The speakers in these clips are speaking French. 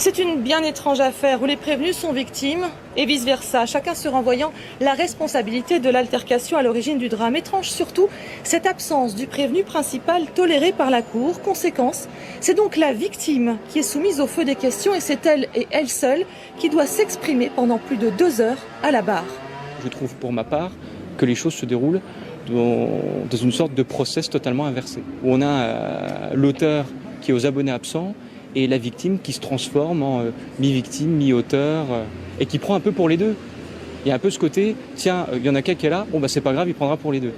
C'est une bien étrange affaire où les prévenus sont victimes et vice-versa, chacun se renvoyant la responsabilité de l'altercation à l'origine du drame. Étrange surtout cette absence du prévenu principal tolérée par la Cour. Conséquence, c'est donc la victime qui est soumise au feu des questions et c'est elle et elle seule qui doit s'exprimer pendant plus de 2 heures à la barre. Je trouve pour ma part que les choses se déroulent dans une sorte de process totalement inversé, où on a l'auteur qui est aux abonnés absents et la victime qui se transforme en mi-victime, mi-auteur, et qui prend un peu pour les deux. Il y a un peu ce côté, tiens, il y en a qu'un qui est là, bon bah c'est pas grave, il prendra pour les deux.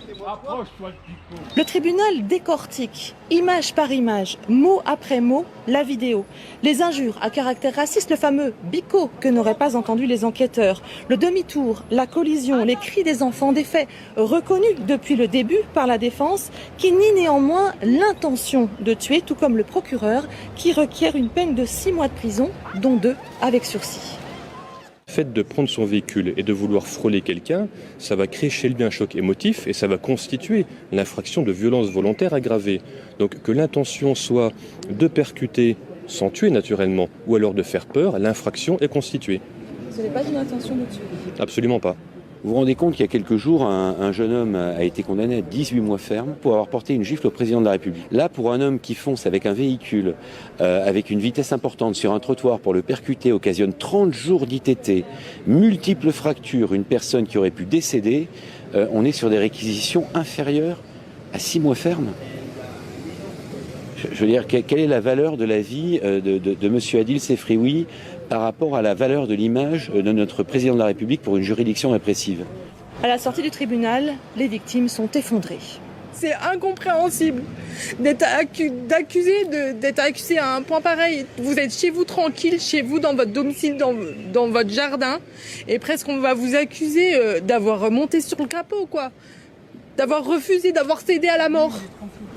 Le tribunal décortique, image par image, mot après mot, la vidéo. Les injures à caractère raciste, le fameux bico que n'auraient pas entendu les enquêteurs, le demi-tour, la collision, les cris des enfants, des faits reconnus depuis le début par la défense, qui nie néanmoins l'intention de tuer, tout comme le procureur, qui requiert une peine de 6 mois de prison, dont 2 avec sursis. Le fait de prendre son véhicule et de vouloir frôler quelqu'un, ça va créer chez lui un choc émotif et ça va constituer l'infraction de violence volontaire aggravée. Donc que l'intention soit de percuter sans tuer naturellement ou alors de faire peur, l'infraction est constituée. Ce n'est pas une intention de tuer. Absolument pas. Vous vous rendez compte qu'il y a quelques jours, un jeune homme a été condamné à 18 mois ferme pour avoir porté une gifle au président de la République. Là, pour un homme qui fonce avec un véhicule, avec une vitesse importante sur un trottoir pour le percuter, occasionne 30 jours d'ITT, multiples fractures, une personne qui aurait pu décéder, on est sur des réquisitions inférieures à 6 mois ferme. Je veux dire, quelle est la valeur de la vie de M. Adil Sefrioui par rapport à la valeur de l'image de notre président de la République pour une juridiction répressive? À la sortie du tribunal, les victimes sont effondrées. C'est incompréhensible d'être accusé à un point pareil. Vous êtes chez vous tranquille, chez vous dans votre domicile, dans votre jardin, et presque on va vous accuser d'avoir monté sur le capot, quoi. D'avoir refusé, d'avoir cédé à la mort.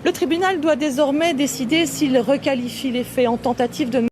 Le tribunal doit désormais décider s'il requalifie les faits en tentative de